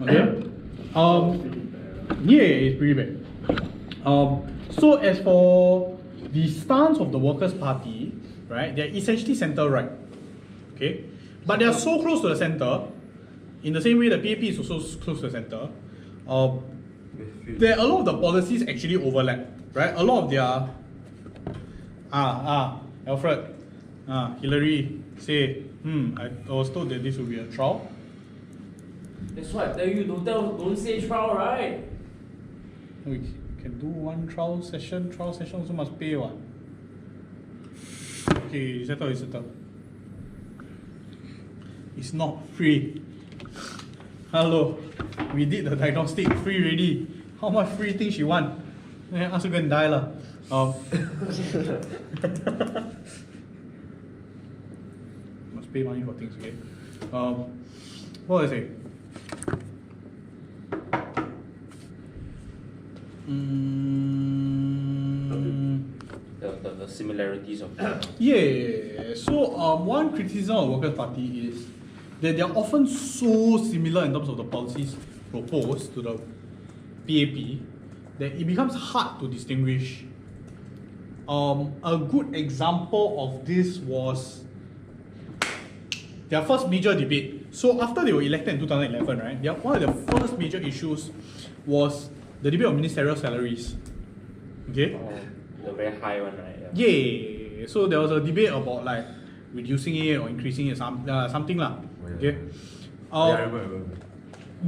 Okay. Yeah, it's pretty bad. So as for the stance of the Workers' Party, right, they're essentially centre right. Okay, but they are so close to the centre, in the same way the PAP is also close to the centre. There a lot of the policies actually overlap, right? A lot of their Alfred, Hillary say, I was told that this will be a trial. That's why I tell you, don't say trial, right? We can do one trial session also must pay one. Okay, settle. It's not free. Hello, we did the diagnostic free already. How much free thing she want? Ask her go and die lah. Must pay money for things, okay? What was I saying? The similarities of Yeah. So one criticism of the Workers' Party is that they are often so similar in terms of the policies proposed to the PAP that it becomes hard to distinguish. A good example of this was their first major debate. So after they were elected in 2011, right, one of the first major issues was the debate of ministerial salaries. Okay? The very high one, right? Yeah. So there was a debate about like reducing it or increasing it, something lah. Okay.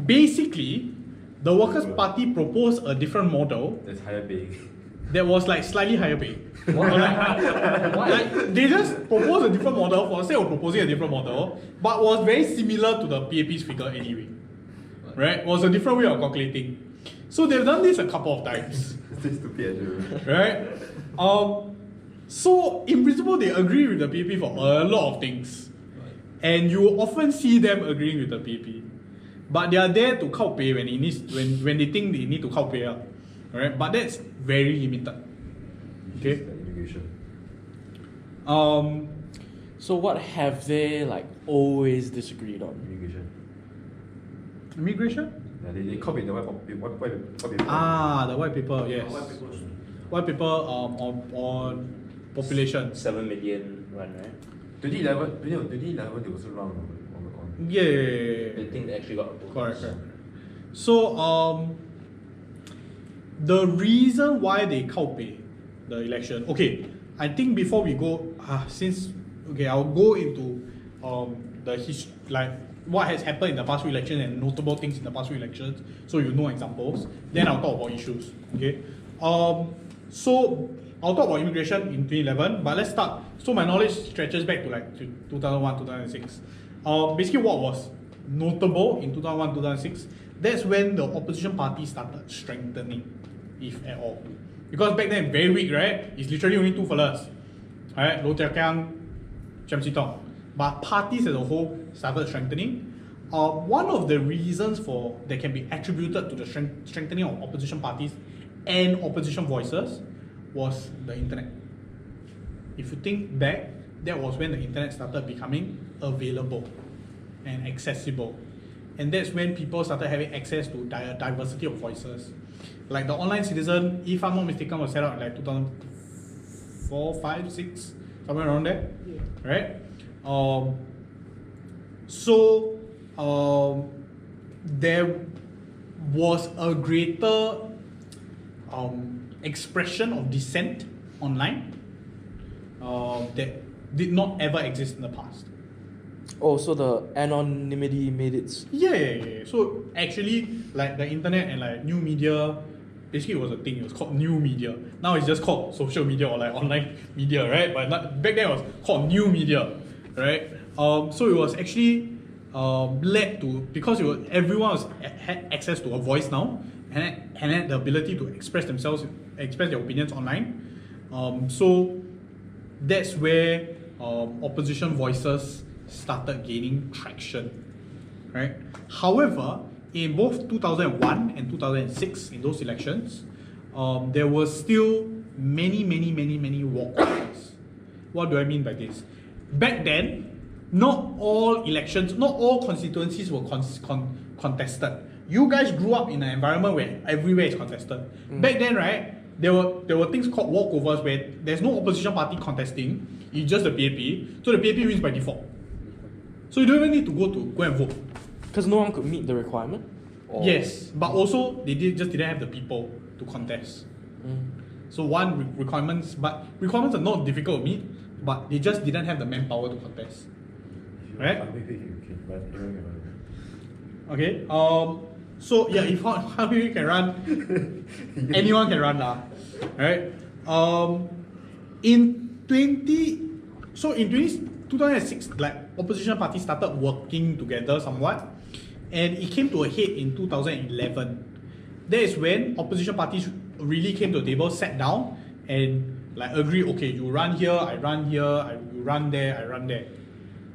Basically, the Workers' Party proposed a different model. That's higher paying. That was like slightly higher pay. Like they just proposed a different model for the sake of proposing a different model, but was very similar to the PAP's figure anyway. Right? Was a different way of calculating. So they've done this a couple of times. It's stupid, right? So in principle they agree with the PAP for a lot of things. And you often see them agreeing with the PAP. But they are there to count pay when they think they need to count pay. Right? But that's very limited. Okay? Immigration. So what have they like always disagreed on? Immigration? Yeah, they copied the white paper. The white paper, yes. White paper on population. 7 million one, right? 2011 they also wrong on. Yeah. They think they actually got approved. Correct. So the reason why they pay the election. Okay, I think before we go, I'll go into like what has happened in the past few elections and notable things in the past few elections, so you know examples. Then I'll talk about issues. Okay. So I'll talk about immigration in 2011, but let's start. So my knowledge stretches back to 2001, 2006. Basically what was notable in 2001, 2006, that's when the opposition party started strengthening, if at all. Because back then, very weak, right? It's literally only two fellas. Right? Low Jia Kiang, Chiam See Tong. But parties as a whole started strengthening. One of the reasons that can be attributed to the strengthening of opposition parties and opposition voices was the internet. If you think back, that was when the internet started becoming available and accessible. And that's when people started having access to diversity of voices. Like the Online Citizen, if I'm not mistaken, was set up in like 2004, 5, 6, somewhere around there. Yeah. Right? There was a greater expression of dissent online that did not ever exist in the past. Oh, so the anonymity made it... Yeah. So actually, like the internet and like new media, basically it was a thing. It was called new media. Now it's just called social media or like online media, right? But back then it was called new media, right? So it was actually led to, because everyone had access to a voice now and had the ability to express their opinions online. So that's where opposition voices started gaining traction, right? However, in both 2001 and 2006, in those elections, there were still many walkouts. What do I mean by this? Back then, not all constituencies were contested. You guys grew up in an environment where everywhere is contested. Back then, right, there were things called walkovers where there's no opposition party contesting. It's just the PAP. So the PAP wins by default. So you don't even need to go and vote. Because no one could meet the requirement? Or- Yes, but also they just didn't have the people to contest. So one requirements are not difficult to meet, but they just didn't have the manpower to contest. Right? Okay. So yeah, if how many can run, anyone can run lah. Right? In 2006, like opposition parties started working together somewhat, and it came to a head in 2011. That is when opposition parties really came to the table, sat down, and like agree. Okay, you run here, I run here, you run there, I run there.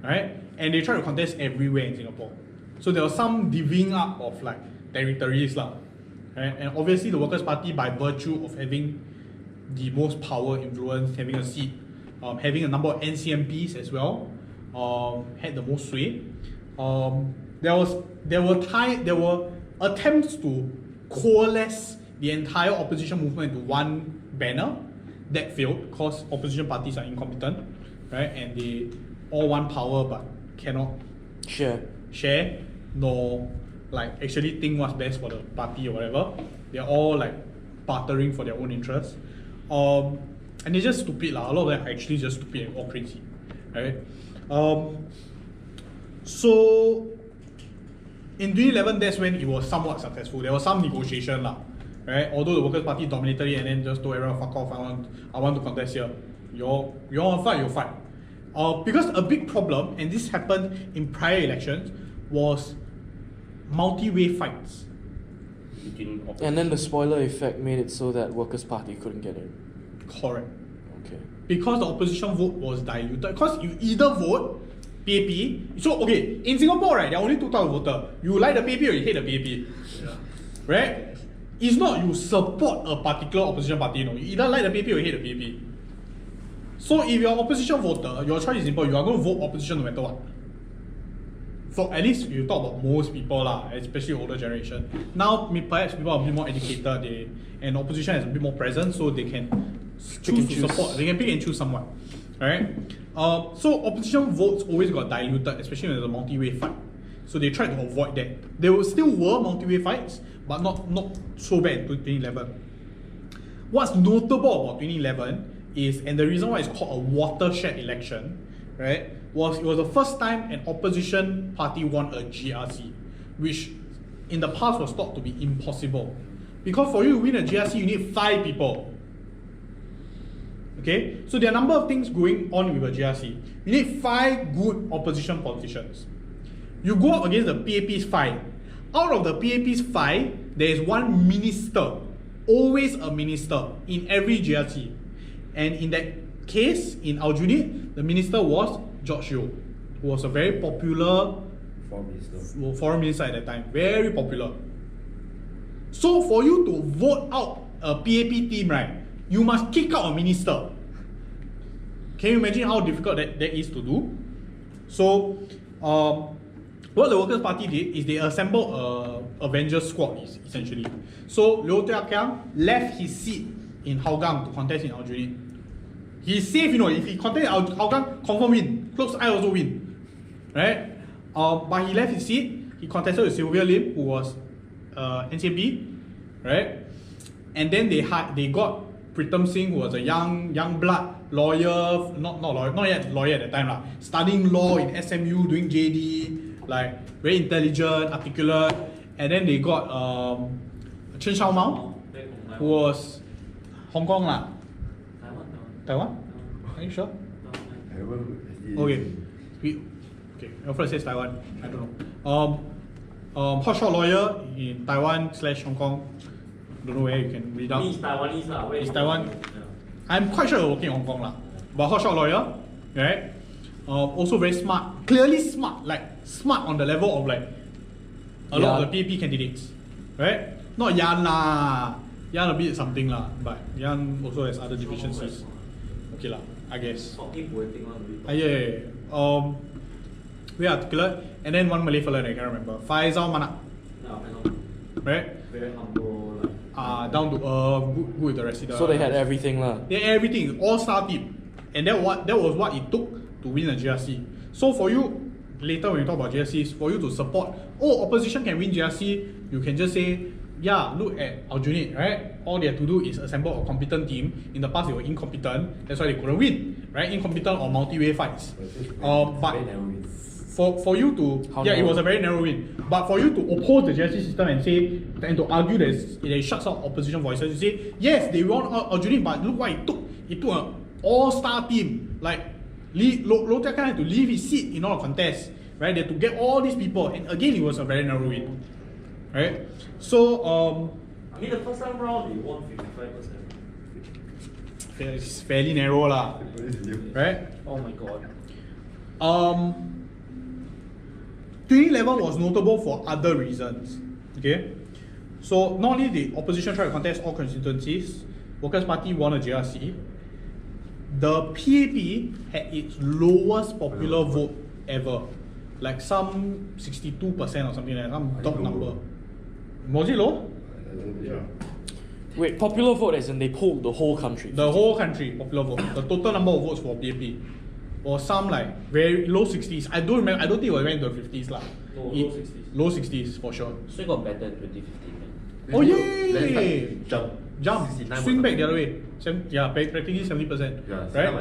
Right? And they try to contest everywhere in Singapore. So there was some divvying up of like territories lah. Right? And obviously the Workers' Party, by virtue of having the most power, influence, having a seat, having a number of NCMPs as well, had the most sway. There were attempts to coalesce the entire opposition movement into one banner. That failed because opposition parties are incompetent, right? And they all want power but cannot share, nor like actually think what's best for the party or whatever. They're all like bartering for their own interests. And they're just stupid lah. A lot of them are actually just stupid and all crazy, right? So in 2011, that's when it was somewhat successful. There was some negotiation lah, right? Although the Workers' Party dominated it and then just told everyone, fuck off, I want to contest here. You all want to fight, you'll fight. Because a big problem, and this happened in prior elections, was multi-way fights. And then the spoiler effect made it so that Workers' Party couldn't get in. Correct. Okay. Because the opposition vote was diluted. Because you either vote PAP. So okay, in Singapore, right, there are only two types of voter. You like the PAP or you hate the PAP. Yeah. Right? It's not you support a particular opposition party, no. You either like the PAP or you hate the PAP. So if you're an opposition voter, your choice is simple. You are going to vote opposition no matter what. For at least you talk about most people lah, especially older generation. Now perhaps people are a bit more educated, and opposition has a bit more presence, so they can choose to support. They can pick and choose somewhat. Alright? So opposition votes always got diluted, especially when there's a multi-way fight. So they tried to avoid that. There still were multi-way fights, but not so bad in 2011. What's notable about 2011 is, and the reason why it's called a watershed election, right, was it was the first time an opposition party won a GRC, which in the past was thought to be impossible. Because for you to win a GRC, you need 5 people. Okay? So there are a number of things going on with a GRC. You need 5 good opposition politicians. You go up against the PAP's 5. Out of the PAP's 5, there is one minister, always a minister in every GRC. And in that case, in Aljunied, the minister was George Yeo, who was a very popular foreign minister at that time. Very popular. So for you to vote out a PAP team, right, you must kick out a minister. Can you imagine how difficult that is to do? So, what the Workers' Party did is they assembled a Avengers squad, essentially. So, Low Tia Kiang left his seat in Hougang to contest in Aljunied. He's safe, you know, if he contests in Hougang, confirm win. Close eye also win. Right? But he left his seat, he contested with Sylvia Lim, who was NCMP, right? And then they got Pritam Singh, who was a young blood lawyer, not yet lawyer at the time lah, studying law in SMU, doing JD, like very intelligent, articulate. And then they got Chen Shao Mao, who was Hong Kong lah. Taiwan? Are you sure? Okay. Alfred says Taiwan. I don't know. Hotshot lawyer in Taiwan / Hong Kong. Don't know where you can read out. He's Taiwanese lah. It's Taiwan. I'm quite sure they're working in Hong Kong lah. But hotshot lawyer, right? Also very smart. Clearly smart. Like smart on the level of like a lot of the PAP candidates, right? Not Yan lah. Yan a bit something lah. But Yan also has other deficiencies. Okay lah, I guess. Yeah. Very articulate. And then one Malay fella that I can't remember. Faisal Manak. right? Very humble. Like. Down to earth, good with the residents. So they had everything lah. They had everything, all-star team. And that was what it took to win a GRC. So for you, later when we talk about GRCs, for you to support, opposition can win GRC, you can just say, yeah, look at Aljunied, right? All they have to do is assemble a competent team. In the past, they were incompetent, that's why they couldn't win, right? Incompetent or multi-way fights. But for you to, it was a very narrow win. But for you to oppose the GRC system and say, and to argue that it shuts out opposition voices, you say, yes, they won Aljunied, but look what it took. It took an all-star team. Like, Loh Jia Kang had to leave his seat in all the contests, right? They had to get all these people, and again, it was a very narrow win, right? So, I mean, the first time round, they won 55%. it's fairly narrow lah, right? Oh my god. 2011 was notable for other reasons, okay? So, not only did opposition try to contest all constituencies, Workers' Party won a GRC, the PAP had its lowest popular vote ever. Like some 62% or something like that, some top number. Was it low? Yeah. Wait, popular vote as in they polled the whole country. The whole country, popular vote. The total number of votes for PAP was some like very low 60s. I don't remember, I don't think it went into the 50s lah. No, low 60s. Low 60s for sure. So it got better in 2015. Oh yeah! Jump. Swing back the other way. Practically 70%. Yeah, right?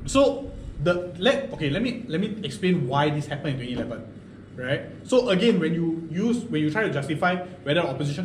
So let me explain why this happened in 2011. Right? So again, when you try to justify whether opposition